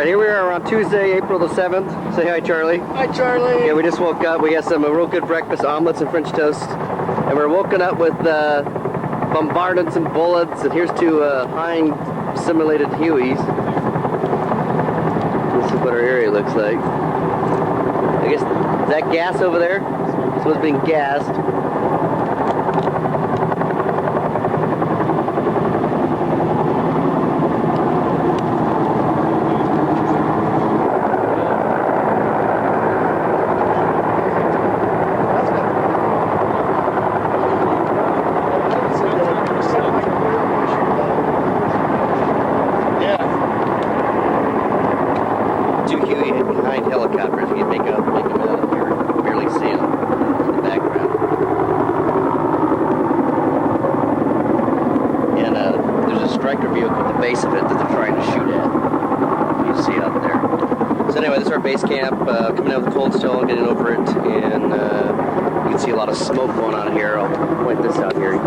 Alright, here we are on Tuesday, April the 7th. Say hi, Charlie. Hi, Charlie. Yeah, we just woke up. We got some real good breakfast, omelets and French toast. And we're woken up with bombardments and bullets. And here's two Hind simulated Hueys. This is what our area looks like. I guess, is that gas over there? This was being gassed. Helicopters, you can make them out here. You can barely see them in the background. And there's a Striker vehicle at the base of it that they're trying to shoot at. You see it out there. So anyway, this is our base camp, coming out of the cold stone, getting over it, and you can see a lot of smoke going on here. I'll point this out here.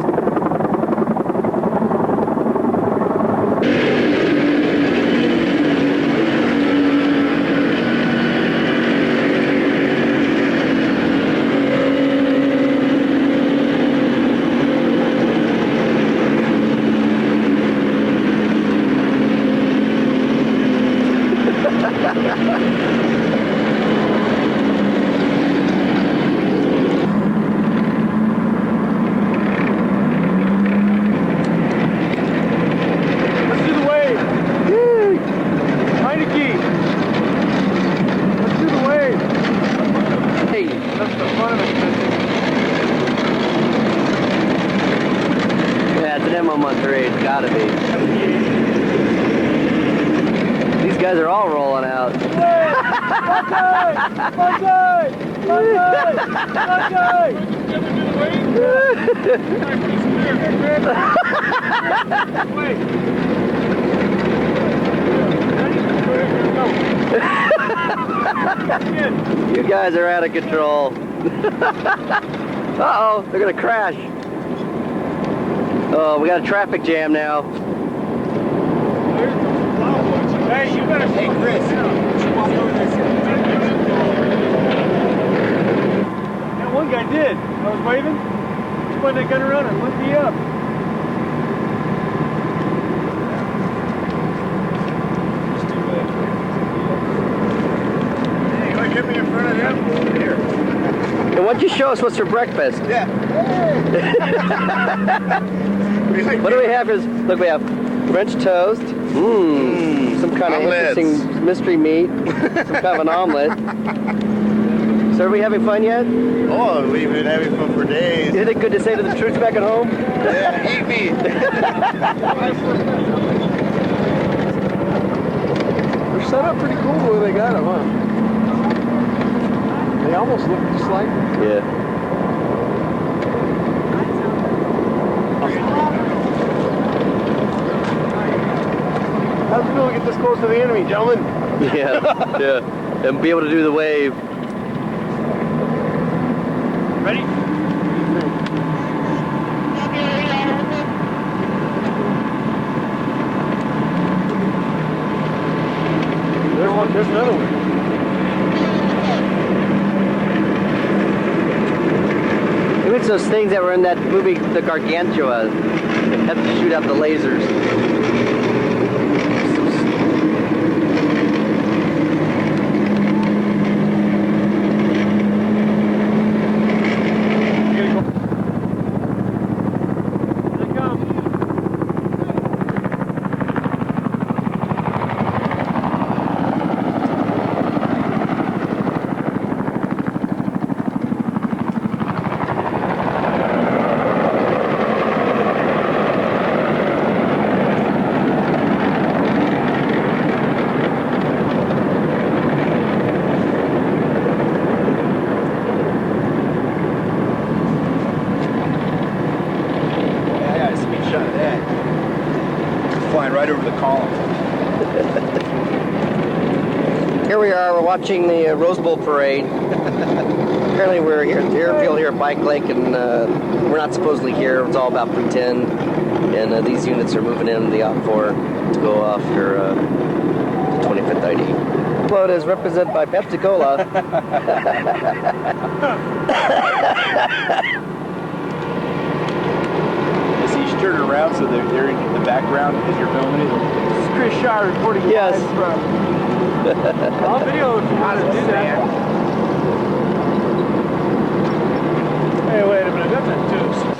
It's gotta be. These guys are all rolling out. You guys are out of control. Uh-oh, they're gonna crash. Oh, we got a traffic jam now. Hey, you better take Chris. That one guy did. I was waving. He pointed that gun around and looked me up. Hey, you want to get me in front of him? Here. And why don't you show us what's for breakfast? Yeah. What do we have? Look, we have French toast. Some kind of interesting mystery meat. Some kind of an omelet. So are we having fun yet? Oh, we've been having fun for days. Isn't it good to say to the troops back at home? Yeah, eat me. They're set up pretty cool the way they got them, huh? They almost look just like them. Yeah. How's it feel to get this close to the enemy, gentlemen? Yeah, yeah. And be able to do the wave. Ready? There's one, there's another one. Maybe it's those things that were in that movie, The Gargantua. They had to shoot out the lasers. Right over the column. Here we are, we're watching the Rose Bowl parade. Apparently we're here at the airfield here at Bike Lake, and we're not supposedly here. It's all about pretend. And these units are moving in the OPFOR to go off here to 25th ID. Float is represented by Pepsi Cola. I see you turn around so they're in the background as you're filming it. This is Chris Shaw reporting Yes. live from. I'll video if you want to do that. Hey, wait a minute. That's a